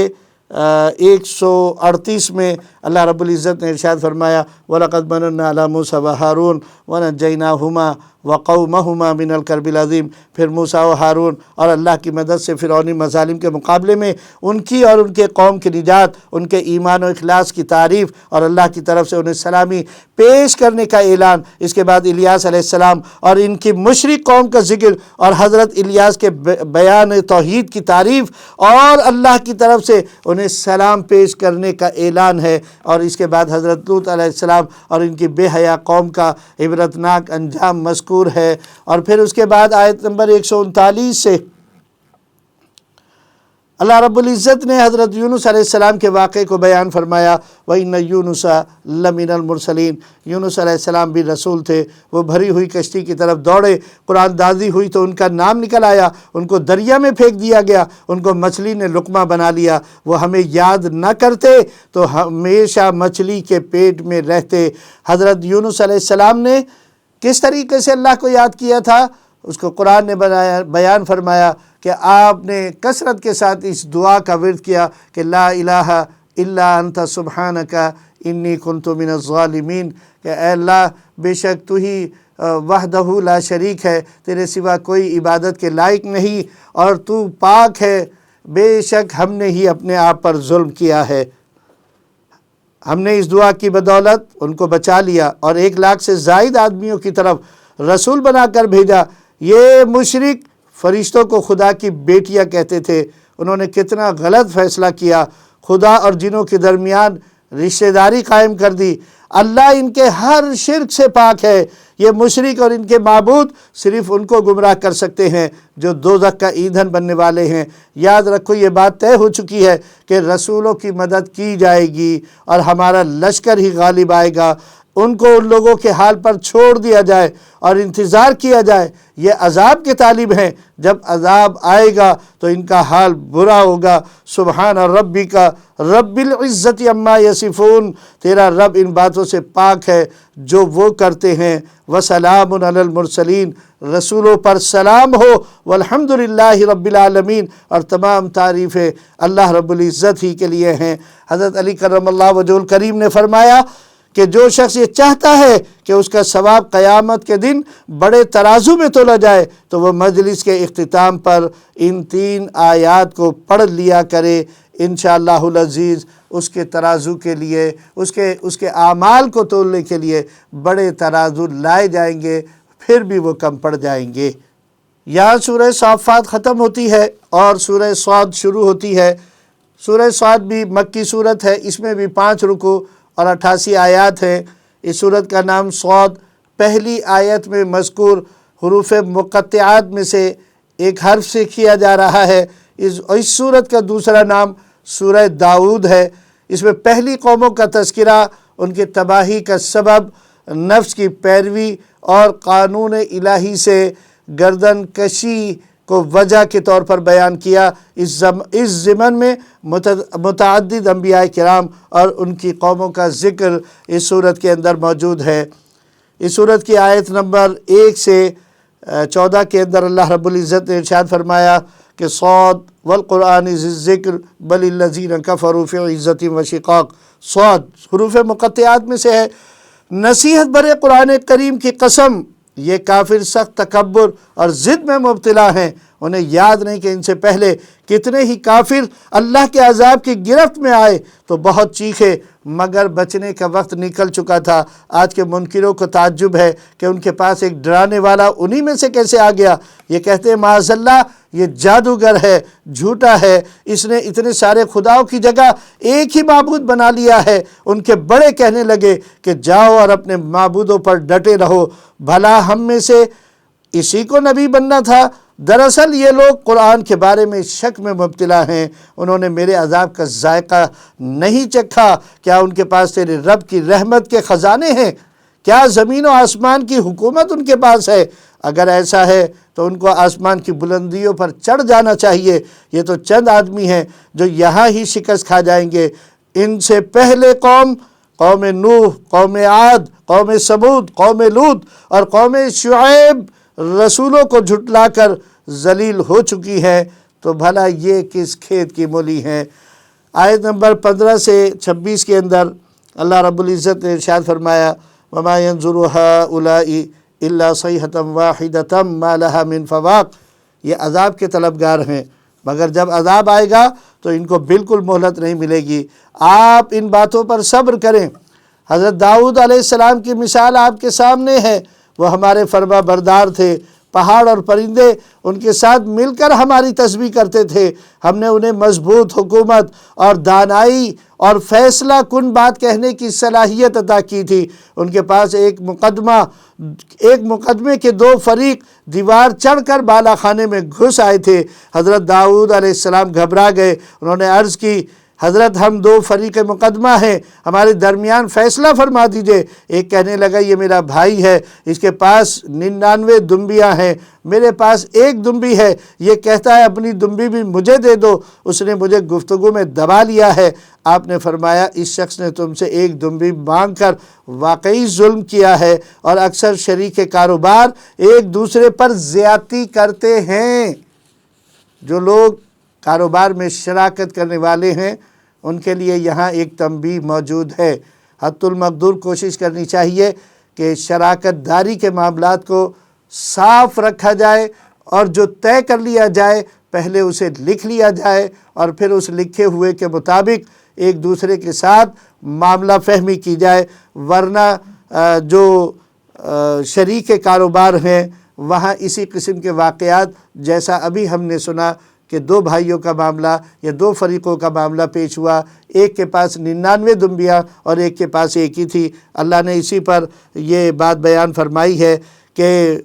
138 میں اللہ رب العزت نے ارشاد فرمایا وَلَقَدْ مَنَنَّا عَلَىٰ مُوسَىٰ وَهَارُونَ وَنَجَّيْنَاهُمَا وَقَوْمَهُمَا مِنَ الْكَرْبِ الْعَظِيمِ۔ پھر موسیٰ و ہارون اور اللہ کی مدد سے فرعونی مظالم کے مقابلے میں ان کی اور ان کے قوم کی نجات، ان کے ایمان و اخلاص کی تعریف اور اللہ کی طرف سے انہیں سلامی پیش کرنے کا اعلان۔ اس کے بعد الیاس علیہ السلام اور ان کی مشرک قوم کا ذکر اور حضرت الیاس کے بیان توحید کی تعریف اور اللہ کی طرف سے انہیں سلام پیش کرنے کا اعلان ہے۔ اور اس کے بعد حضرت لوط علیہ السلام اور ان کی بے حیا قوم کا عبرتناک انجام مذکور ہے۔ اور پھر اس کے بعد آیت نمبر 139 سے اللہ رب العزت نے حضرت یونس علیہ السلام کے واقعے کو بیان فرمایا وَإِنَّ يُونُسَ لَمِنَ الْمُرْسَلِينَ۔ یونس علیہ السلام بھی رسول تھے، وہ بھری ہوئی کشتی کی طرف دوڑے، قرآن دازی ہوئی تو ان کا نام نکل آیا، ان کو دریا میں پھینک دیا گیا، ان کو مچھلی نے لقمہ بنا لیا، وہ ہمیں یاد نہ کرتے تو ہمیشہ مچھلی کے پیٹ میں رہتے۔ حضرت یونس علیہ السلام نے کس طریقے سے اللہ کو یاد کیا تھا اس کو قرآن نے بیان فرمایا کہ آپ نے کثرت کے ساتھ اس دعا کا ورد کیا کہ لا الہ الا انت سبحانک انی کنت من الظالمین، کہ اے اللہ بے شک تو ہی وحدہ لا شریک ہے، تیرے سوا کوئی عبادت کے لائق نہیں اور تو پاک ہے، بے شک ہم نے ہی اپنے آپ پر ظلم کیا ہے۔ ہم نے اس دعا کی بدولت ان کو بچا لیا اور 1 لاکھ سے زائد آدمیوں کی طرف رسول بنا کر بھیجا۔ یہ مشرک فرشتوں کو خدا کی بیٹیاں کہتے تھے، انہوں نے کتنا غلط فیصلہ کیا، خدا اور جنوں کے درمیان رشتہ داری قائم کر دی۔ اللہ ان کے ہر شرک سے پاک ہے۔ یہ مشرک اور ان کے معبود صرف ان کو گمراہ کر سکتے ہیں جو دوزخ کا ایندھن بننے والے ہیں۔ یاد رکھو یہ بات طے ہو چکی ہے کہ رسولوں کی مدد کی جائے گی اور ہمارا لشکر ہی غالب آئے گا۔ ان کو ان لوگوں کے حال پر چھوڑ دیا جائے اور انتظار کیا جائے۔ یہ عذاب کے طالب ہیں، جب عذاب آئے گا تو ان کا حال برا ہوگا۔ سبحان ربک رب العزت عما یصفون، تیرا رب ان باتوں سے پاک ہے جو وہ کرتے ہیں۔ وسلام علی المرسلین، رسولوں پر سلام ہو۔ والحمدللہ رب العالمین، اور تمام تعریفیں اللہ رب العزت ہی کے لیے ہیں۔ حضرت علی کرم اللہ وجہہ الکریم نے فرمایا کہ جو شخص یہ چاہتا ہے کہ اس کا ثواب قیامت کے دن بڑے ترازو میں تولا جائے تو وہ مجلس کے اختتام پر ان 3 آیات کو پڑھ لیا کرے، انشاءاللہ العزیز اس کے ترازو کے لیے، اس کے اعمال کو تولنے کے لیے بڑے ترازو لائے جائیں گے، پھر بھی وہ کم پڑ جائیں گے۔ یہاں سورہ صافات ختم ہوتی ہے اور سورہ صاد شروع ہوتی ہے۔ سورہ صاد بھی مکی صورت ہے، اس میں بھی 5 رکوع اور 88 آیات ہیں۔ اس صورت کا نام صاد پہلی آیت میں مذکور حروف مقطعات میں سے ایک حرف سے کیا جا رہا ہے۔ اس صورت کا دوسرا نام سورہ داؤد ہے۔ اس میں پہلی قوموں کا تذکرہ، ان کی تباہی کا سبب، نفس کی پیروی اور قانون الہی سے گردن کشی کو وجہ کے طور پر بیان کیا۔ اس ضمن میں متعدد انبیاء کرام اور ان کی قوموں کا ذکر اس صورت کے اندر موجود ہے۔ اس صورت کی آیت نمبر 1 سے 14 کے اندر اللہ رب العزت نے ارشاد فرمایا کہ صاد والقرآن ذی الذکر بل الذین کفروا فی عزۃ و شقاق۔ صاد حروف مقطعات میں سے ہے۔ نصیحت برے قرآن کریم کی قسم، یہ کافر سخت تکبر اور ضد میں مبتلا ہیں۔ انہیں یاد نہیں کہ ان سے پہلے کتنے ہی کافر اللہ کے عذاب کی گرفت میں آئے تو بہت چیخے مگر بچنے کا وقت نکل چکا تھا۔ آج کے منکروں کو تعجب ہے کہ ان کے پاس ایک ڈرانے والا انہی میں سے کیسے آ گیا۔ یہ کہتے ہیں معاذ اللہ یہ جادوگر ہے، جھوٹا ہے، اس نے اتنے سارے خداؤں کی جگہ ایک ہی معبود بنا لیا ہے۔ ان کے بڑے کہنے لگے کہ جاؤ اور اپنے معبودوں پر ڈٹے رہو، بھلا ہم میں سے اسی کو نبی بننا تھا۔ دراصل یہ لوگ قرآن کے بارے میں شک میں مبتلا ہیں، انہوں نے میرے عذاب کا ذائقہ نہیں چکھا۔ کیا ان کے پاس تیرے رب کی رحمت کے خزانے ہیں؟ کیا زمین و آسمان کی حکومت ان کے پاس ہے؟ اگر ایسا ہے تو ان کو آسمان کی بلندیوں پر چڑھ جانا چاہیے۔ یہ تو چند آدمی ہیں جو یہاں ہی شکست کھا جائیں گے۔ ان سے پہلے قوم نوح، قوم عاد، قوم سمود، قوم لوط اور قوم شعیب رسولوں کو جھٹلا کر ذلیل ہو چکی ہیں، تو بھلا یہ کس کھیت کی مولی ہیں۔ آیت نمبر 15 سے 26 کے اندر اللہ رب العزت نے ارشاد فرمایا وما ينظر هؤلاء الا صيحة واحدة ما لها من فواق، یہ عذاب کے طلبگار ہیں، مگر جب عذاب آئے گا تو ان کو بالکل مہلت نہیں ملے گی۔ آپ ان باتوں پر صبر کریں۔ حضرت داؤد علیہ السلام کی مثال آپ کے سامنے ہے، وہ ہمارے فرما بردار تھے، پہاڑ اور پرندے ان کے ساتھ مل کر ہماری تسبیح کرتے تھے، ہم نے انہیں مضبوط حکومت اور دانائی اور فیصلہ کن بات کہنے کی صلاحیت عطا کی تھی۔ ان کے پاس ایک مقدمے کے دو فریق دیوار چڑھ کر بالا خانے میں گھس آئے تھے۔ حضرت داؤد علیہ السلام گھبرا گئے، انہوں نے عرض کی حضرت ہم دو فریق مقدمہ ہیں، ہمارے درمیان فیصلہ فرما دیجئے۔ ایک کہنے لگا یہ میرا بھائی ہے، اس کے پاس 99 دمبیاں ہیں، میرے پاس ایک دمبی ہے، یہ کہتا ہے اپنی دمبی بھی مجھے دے دو، اس نے مجھے گفتگو میں دبا لیا ہے۔ آپ نے فرمایا اس شخص نے تم سے ایک دمبی مانگ کر واقعی ظلم کیا ہے، اور اکثر شریک کاروبار ایک دوسرے پر زیادتی کرتے ہیں۔ جو لوگ کاروبار میں شراکت کرنے والے ہیں ان کے لیے یہاں ایک تنبیہ موجود ہے۔ حد المقدور کوشش کرنی چاہیے کہ شراکت داری کے معاملات کو صاف رکھا جائے، اور جو طے کر لیا جائے پہلے اسے لکھ لیا جائے، اور پھر اس لکھے ہوئے کے مطابق ایک دوسرے کے ساتھ معاملہ فہمی کی جائے، ورنہ جو شریک کاروبار ہیں وہاں اسی قسم کے واقعات جیسا ابھی ہم نے سنا کہ دو بھائیوں کا معاملہ یا دو فریقوں کا معاملہ پیش ہوا، ایک کے پاس 99 دمبیاں اور ایک کے پاس ایک ہی تھی۔ اللہ نے اسی پر یہ بات بیان فرمائی ہے کہ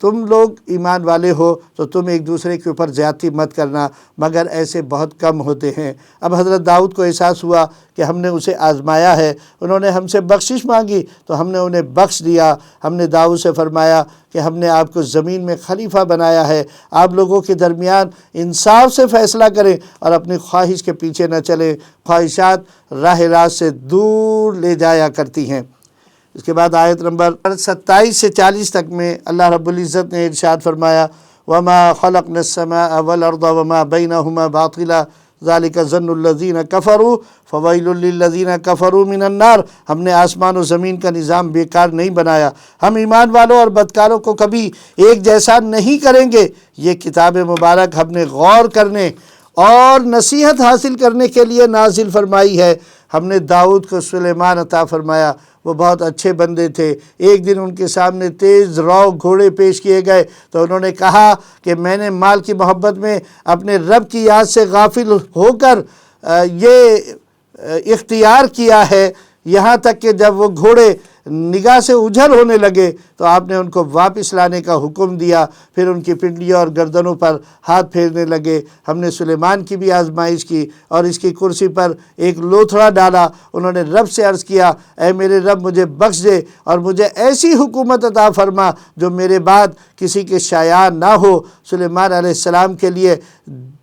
تم لوگ ایمان والے ہو تو تم ایک دوسرے کے اوپر زیادتی مت کرنا، مگر ایسے بہت کم ہوتے ہیں۔ اب حضرت داؤد کو احساس ہوا کہ ہم نے اسے آزمایا ہے، انہوں نے ہم سے بخشش مانگی تو ہم نے انہیں بخش دیا۔ ہم نے داؤد سے فرمایا کہ ہم نے آپ کو زمین میں خلیفہ بنایا ہے، آپ لوگوں کے درمیان انصاف سے فیصلہ کریں اور اپنی خواہش کے پیچھے نہ چلیں، خواہشات راہ راست سے دور لے جایا کرتی ہیں۔ اس کے بعد آیت نمبر 27 سے 40 تک میں اللہ رب العزت نے ارشاد فرمایا وَمَا خَلَقْنَا السَّمَاءَ وَالْأَرْضَ وَمَا بَيْنَهُمَا بَاطِلًا ذَلِكَ ظَنُّ الَّذِينَ كَفَرُوا فَوَيْلٌ لِّلَّذِينَ كَفَرُوا مِنَ النَّارِ۔ ہم نے آسمان و زمین کا نظام بیکار نہیں بنایا، ہم ایمان والوں اور بدکاروں کو کبھی ایک جیسا نہیں کریں گے۔ یہ کتاب مبارک ہم نے غور کرنے اور نصیحت حاصل کرنے کے لیے نازل فرمائی ہے۔ ہم نے داؤد کو سلیمان عطا فرمایا، وہ بہت اچھے بندے تھے۔ ایک دن ان کے سامنے تیز رو گھوڑے پیش کیے گئے تو انہوں نے کہا کہ میں نے مال کی محبت میں اپنے رب کی یاد سے غافل ہو کر یہ اختیار کیا ہے، یہاں تک کہ جب وہ گھوڑے نگاہ سے اجھل ہونے لگے تو آپ نے ان کو واپس لانے کا حکم دیا، پھر ان کی پنڈلیوں اور گردنوں پر ہاتھ پھیرنے لگے۔ ہم نے سلیمان کی بھی آزمائش کی اور اس کی کرسی پر ایک لوتھڑا ڈالا۔ انہوں نے رب سے عرض کیا اے میرے رب مجھے بخش دے اور مجھے ایسی حکومت عطا فرما جو میرے بعد کسی کے شایع نہ ہو۔ سلیمان علیہ السلام کے لیے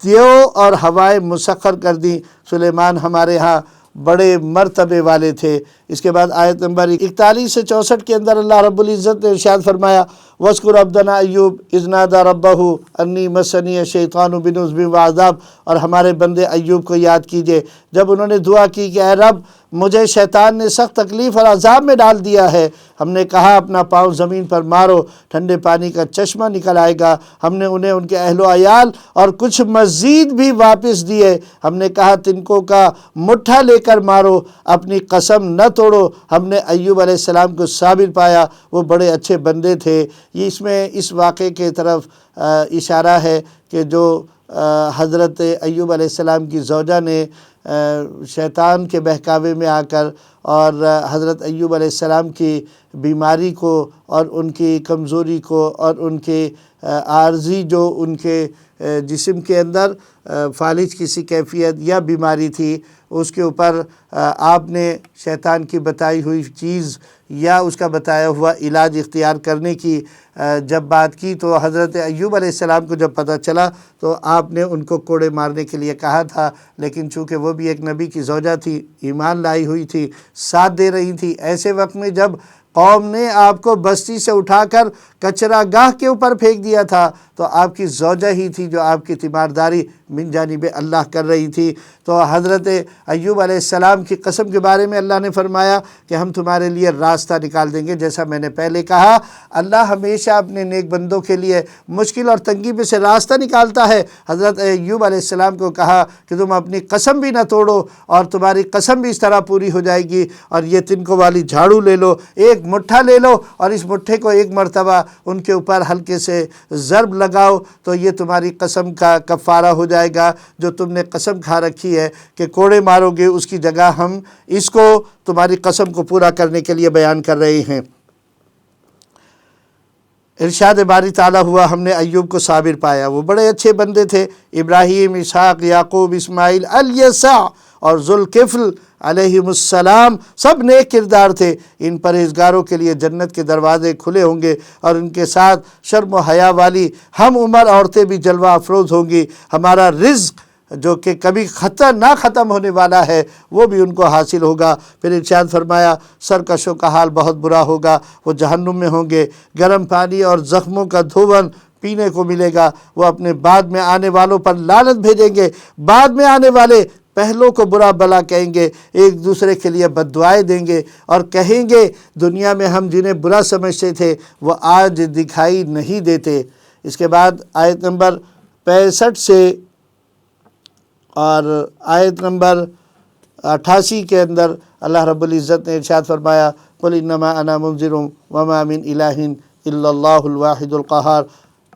دیو اور ہوائیں مسخر کر دیں۔ سلیمان ہمارے ہاں بڑے مرتبے والے تھے۔ اس کے بعد آیت نمبر 41 سے 64 کے اندر اللہ رب العزت نے ارشاد فرمایا وَاذْكُرْ عَبْدَنَا ایوب اذ نادى رَبَّهُ انی مسنی الشیطان بنصب وعذاب۔ اور ہمارے بندے ایوب کو یاد کیجئے جب انہوں نے دعا کی کہ اے رب مجھے شیطان نے سخت تکلیف اور عذاب میں ڈال دیا ہے۔ ہم نے کہا اپنا پاؤں زمین پر مارو، ٹھنڈے پانی کا چشمہ نکل آئے گا۔ ہم نے انہیں ان کے اہل و عیال اور کچھ مزید بھی واپس دیے۔ ہم نے کہا تنکوں کا مٹھا لے کر مارو، اپنی قسم نہ توڑو۔ ہم نے ایوب علیہ السلام کو صابر پایا، وہ بڑے اچھے بندے تھے۔ یہ اس میں اس واقعے کے طرف اشارہ ہے کہ جو حضرت ایوب علیہ السلام کی زوجہ نے شیطان کے بہکاوے میں آ کر اور حضرت ایوب علیہ السلام کی بیماری کو اور ان کی کمزوری کو اور ان کے عارضی جو ان کے جسم کے اندر فالج کسی کیفیت یا بیماری تھی، اس کے اوپر آپ نے شیطان کی بتائی ہوئی چیز یا اس کا بتایا ہوا علاج اختیار کرنے کی جب بات کی تو حضرت ایوب علیہ السلام کو جب پتہ چلا تو آپ نے ان کو کوڑے مارنے کے لیے کہا تھا، لیکن چونکہ وہ بھی ایک نبی کی زوجہ تھی، ایمان لائی ہوئی تھی، ساتھ دے رہی تھی، ایسے وقت میں جب قوم نے آپ کو بستی سے اٹھا کر کچرا گاہ کے اوپر پھینک دیا تھا تو آپ کی زوجہ ہی تھی جو آپ کی تیمارداری من جانب اللہ کر رہی تھی۔ تو حضرت ایوب علیہ السلام کی قسم کے بارے میں اللہ نے فرمایا کہ ہم تمہارے لیے راستہ نکال دیں گے۔ جیسا میں نے پہلے کہا، اللہ ہمیشہ اپنے نیک بندوں کے لیے مشکل اور تنگی میں سے راستہ نکالتا ہے۔ حضرت ایوب علیہ السلام کو کہا کہ تم اپنی قسم بھی نہ توڑو اور تمہاری قسم بھی اس طرح پوری ہو جائے گی، اور یہ تنکوں والی جھاڑو لے لو، ایک مٹھا لے لو اور اس مٹھے کو ایک مرتبہ ان کے اوپر ہلکے سے ضرب لگاؤ تو یہ تمہاری قسم کا کفارہ ہو جائے گا۔ جو تم نے قسم کھا رکھی ہے کہ کوڑے مارو گے، اس کی جگہ ہم اس کو تمہاری قسم کو پورا کرنے کے لیے بیان کر رہے ہیں۔ ارشاد باری تعالیٰ ہوا، ہم نے ایوب کو صابر پایا، وہ بڑے اچھے بندے تھے۔ ابراہیم، اسحاق، یعقوب، اسماعیل، الیسع اور ذوالکفل علیہم السلام سب نیک کردار تھے۔ ان پرہیزگاروں کے لیے جنت کے دروازے کھلے ہوں گے، اور ان کے ساتھ شرم و حیا والی ہم عمر عورتیں بھی جلوہ افروز ہوں گی۔ ہمارا رزق جو کہ کبھی نہ ختم ہونے والا ہے وہ بھی ان کو حاصل ہوگا۔ پھر ارشاد فرمایا، سرکشوں کا حال بہت برا ہوگا، وہ جہنم میں ہوں گے، گرم پانی اور زخموں کا دھون پینے کو ملے گا۔ وہ اپنے بعد میں آنے والوں پر لعنت بھیجیں گے، بعد میں آنے والے پہلوں کو برا بلا کہیں گے، ایک دوسرے کے لیے بد دعائیں دیں گے اور کہیں گے دنیا میں ہم جنہیں برا سمجھتے تھے وہ آج دکھائی نہیں دیتے۔ اس کے بعد آیت نمبر 65 سے اور آیت نمبر 88 کے اندر اللہ رب العزت نے ارشاد فرمایا، قُلْ إِنَّمَا أَنَا مُنذِرٌ وَمَا مِنْ إِلَٰهٍ إِلَّا اللَّهُ الْوَاحِدُ الْقَهَّارُ۔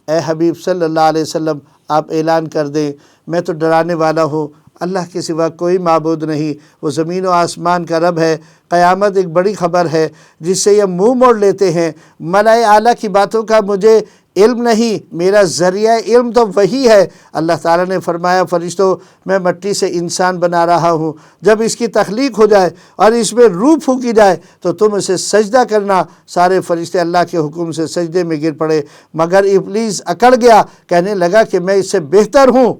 اے حبیب صلی اللہ علیہ وسلم، آپ اعلان کر دیں، میں تو ڈرانے والا ہوں، اللہ کے سوا کوئی معبود نہیں، وہ زمین و آسمان کا رب ہے۔ قیامت ایک بڑی خبر ہے جس سے یہ منہ موڑ لیتے ہیں۔ ملائے اعلیٰ کی باتوں کا مجھے علم نہیں، میرا ذریعہ علم تو وہی ہے۔ اللہ تعالیٰ نے فرمایا، فرشتوں، میں مٹی سے انسان بنا رہا ہوں، جب اس کی تخلیق ہو جائے اور اس میں روح پھونکی جائے تو تم اسے سجدہ کرنا۔ سارے فرشتے اللہ کے حکم سے سجدے میں گر پڑے، مگر ابلیس اکڑ گیا، کہنے لگا کہ میں اس سے بہتر ہوں،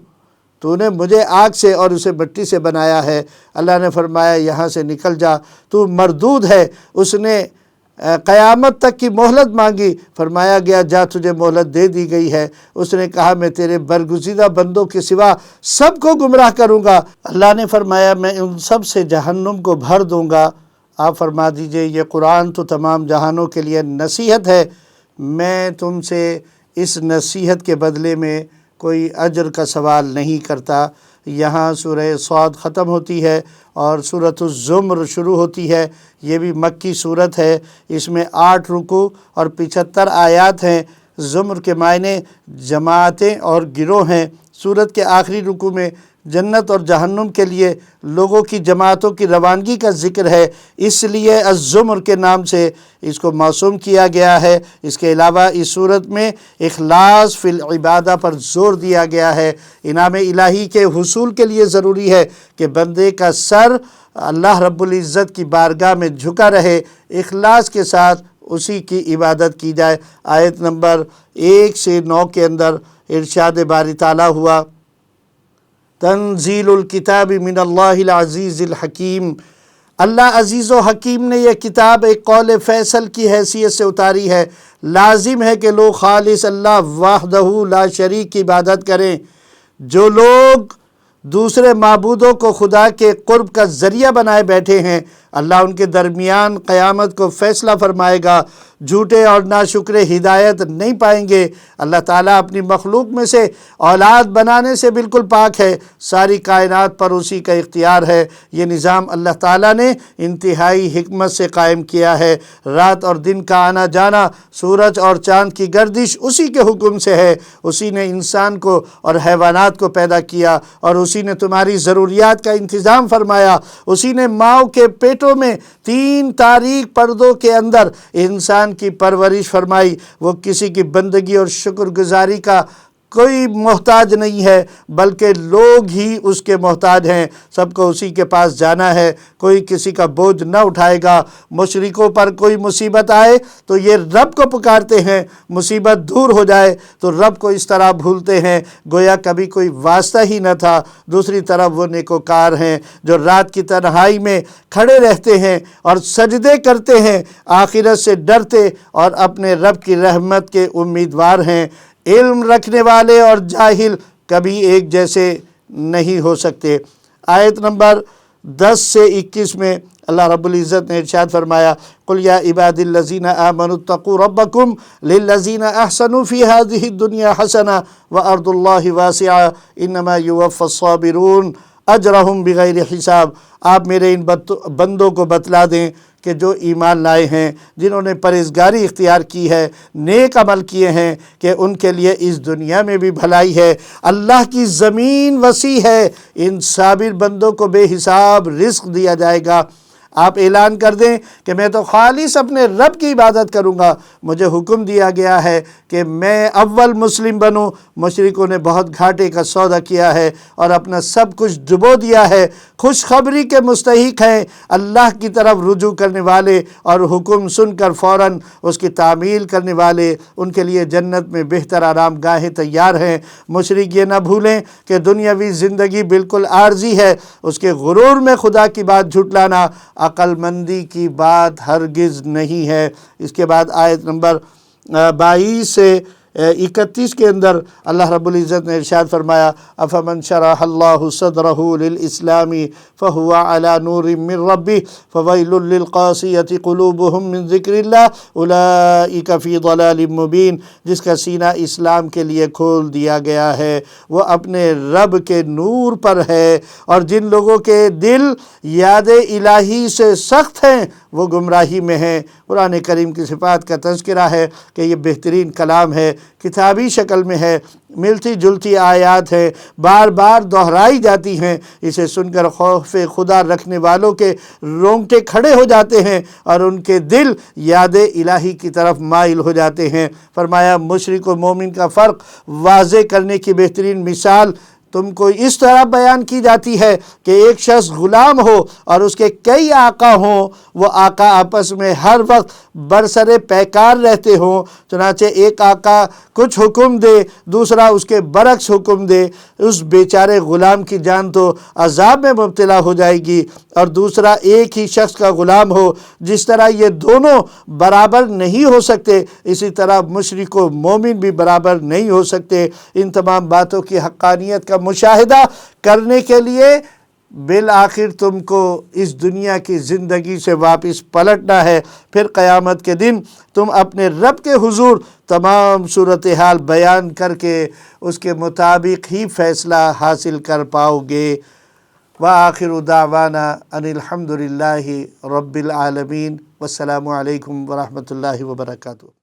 تو نے مجھے آگ سے اور اسے مٹی سے بنایا ہے۔ اللہ نے فرمایا، یہاں سے نکل جا، تو مردود ہے۔ اس نے قیامت تک کی مہلت مانگی، فرمایا گیا جا، تجھے مہلت دے دی گئی ہے۔ اس نے کہا، میں تیرے برگزیدہ بندوں کے سوا سب کو گمراہ کروں گا۔ اللہ نے فرمایا، میں ان سب سے جہنم کو بھر دوں گا۔ آپ فرما دیجئے، یہ قرآن تو تمام جہانوں کے لیے نصیحت ہے، میں تم سے اس نصیحت کے بدلے میں کوئی اجر کا سوال نہیں کرتا۔ یہاں سورہ صاد ختم ہوتی ہے اور سورۃ الزمر شروع ہوتی ہے۔ یہ بھی مکی صورت ہے، اس میں 8 رکوع اور 75 آیات ہیں۔ زمر کے معنی جماعتیں اور گروہ ہیں۔ سورت کے آخری رکوع میں جنت اور جہنم کے لیے لوگوں کی جماعتوں کی روانگی کا ذکر ہے، اس لیے الزمر کے نام سے اس کو موسوم کیا گیا ہے۔ اس کے علاوہ اس صورت میں اخلاص فی العبادہ پر زور دیا گیا ہے۔ انعام الہی کے حصول کے لیے ضروری ہے کہ بندے کا سر اللہ رب العزت کی بارگاہ میں جھکا رہے، اخلاص کے ساتھ اسی کی عبادت کی جائے۔ آیت نمبر 1 سے 9 کے اندر ارشاد باری تعالیٰ ہوا، تنزیل الکتاب من اللہ العزیز الحکیم۔ اللہ عزیز و حکیم نے یہ کتاب ایک قول فیصل کی حیثیت سے اتاری ہے۔ لازم ہے کہ لوگ خالص اللہ وحدہ لا شریک کی عبادت کریں۔ جو لوگ دوسرے معبودوں کو خدا کے قرب کا ذریعہ بنائے بیٹھے ہیں، اللہ ان کے درمیان قیامت کو فیصلہ فرمائے گا۔ جھوٹے اور ناشکرے ہدایت نہیں پائیں گے۔ اللہ تعالیٰ اپنی مخلوق میں سے اولاد بنانے سے بالکل پاک ہے، ساری کائنات پر اسی کا اختیار ہے۔ یہ نظام اللہ تعالیٰ نے انتہائی حکمت سے قائم کیا ہے۔ رات اور دن کا آنا جانا، سورج اور چاند کی گردش اسی کے حکم سے ہے۔ اسی نے انسان کو اور حیوانات کو پیدا کیا، اور اسی نے تمہاری ضروریات کا انتظام فرمایا۔ اسی نے ماؤں کے پیٹوں میں 3 تاریک پردوں کے اندر انسان کی پرورش فرمائی۔ وہ کسی کی بندگی اور شکر گزاری کا کوئی محتاج نہیں ہے بلکہ لوگ ہی اس کے محتاج ہیں، سب کو اسی کے پاس جانا ہے، کوئی کسی کا بوجھ نہ اٹھائے گا۔ مشرکوں پر کوئی مصیبت آئے تو یہ رب کو پکارتے ہیں، مصیبت دور ہو جائے تو رب کو اس طرح بھولتے ہیں گویا کبھی کوئی واسطہ ہی نہ تھا۔ دوسری طرف وہ نیکوکار ہیں جو رات کی تنہائی میں کھڑے رہتے ہیں اور سجدے کرتے ہیں، آخرت سے ڈرتے اور اپنے رب کی رحمت کے امیدوار ہیں۔ علم رکھنے والے اور جاہل کبھی ایک جیسے نہیں ہو سکتے۔ آیت نمبر 10 سے 21 میں اللہ رب العزت نے ارشاد فرمایا، قُلْ يَا عِبَادِ الَّذِينَ آمَنُوا اتَّقُوا رَبَّكُمْ لِلَّذِينَ أَحْسَنُوا فِي هَذِهِ الدُّنْيَا حَسَنَةٌ وَأَرْضُ اللَّهِ وَاسِعَةٌ إِنَّمَا يُوَفَّى الصَّابِرُونَ أَجْرَهُمْ بِغَيْرِ حِسَاب۔ آپ میرے ان بندوں کو بتلا دیں کہ جو ایمان لائے ہیں، جنہوں نے پرہیزگاری اختیار کی ہے، نیک عمل کیے ہیں، کہ ان کے لیے اس دنیا میں بھی بھلائی ہے، اللہ کی زمین وسیع ہے، ان صابر بندوں کو بے حساب رزق دیا جائے گا۔ آپ اعلان کر دیں کہ میں تو خالص اپنے رب کی عبادت کروں گا، مجھے حکم دیا گیا ہے کہ میں اول مسلم بنوں۔ مشرکوں نے بہت گھاٹے کا سودا کیا ہے اور اپنا سب کچھ ڈبو دیا ہے۔ خوشخبری کے مستحق ہیں اللہ کی طرف رجوع کرنے والے اور حکم سن کر فوراً اس کی تعمیل کرنے والے، ان کے لیے جنت میں بہتر آرام گاہیں تیار ہیں۔ مشرک یہ نہ بھولیں کہ دنیاوی زندگی بالکل عارضی ہے، اس کے غرور میں خدا کی بات جھٹلانا عقل مندی کی بات ہرگز نہیں ہے۔ اس کے بعد آیت نمبر 22 سے 31 کے اندر اللہ رب العزت نے ارشاد فرمایا، افمن شرح اللہ صدرہ للاسلام فہو علی نور من ربہ فویل للقاسیۃ قلوبہم من ذکر اللہ اولئک فی ضلال مبین۔ جس کا سینہ اسلام کے لیے کھول دیا گیا ہے وہ اپنے رب کے نور پر ہے، اور جن لوگوں کے دل یاد الہی سے سخت ہیں وہ گمراہی میں ہیں۔ قرآن کریم کی صفات کا تذکرہ ہے کہ یہ بہترین کلام ہے، کتابی شکل میں ہے، ملتی جلتی آیات ہیں، بار بار دہرائی جاتی ہیں۔ اسے سن کر خوف خدا رکھنے والوں کے رونگٹے کھڑے ہو جاتے ہیں اور ان کے دل یاد الہی کی طرف مائل ہو جاتے ہیں۔ فرمایا مشرک و مومن کا فرق واضح کرنے کی بہترین مثال تم کو اس طرح بیان کی جاتی ہے کہ ایک شخص غلام ہو اور اس کے کئی آقا ہوں، وہ آقا آپس میں ہر وقت برسر پیکار رہتے ہوں، چنانچہ ایک آقا کچھ حکم دے دوسرا اس کے برعکس حکم دے، اس بیچارے غلام کی جان تو عذاب میں مبتلا ہو جائے گی، اور دوسرا ایک ہی شخص کا غلام ہو۔ جس طرح یہ دونوں برابر نہیں ہو سکتے، اسی طرح مشرک و مومن بھی برابر نہیں ہو سکتے۔ ان تمام باتوں کی حقانیت کا مشاہدہ کرنے کے لیے بالآخر تم کو اس دنیا کی زندگی سے واپس پلٹنا ہے، پھر قیامت کے دن تم اپنے رب کے حضور تمام صورتحال بیان کر کے اس کے مطابق ہی فیصلہ حاصل کر پاؤ گے۔ وآخر دعوانا ان الحمد للہ رب العالمین، والسلام علیکم ورحمۃ اللہ وبرکاتہ۔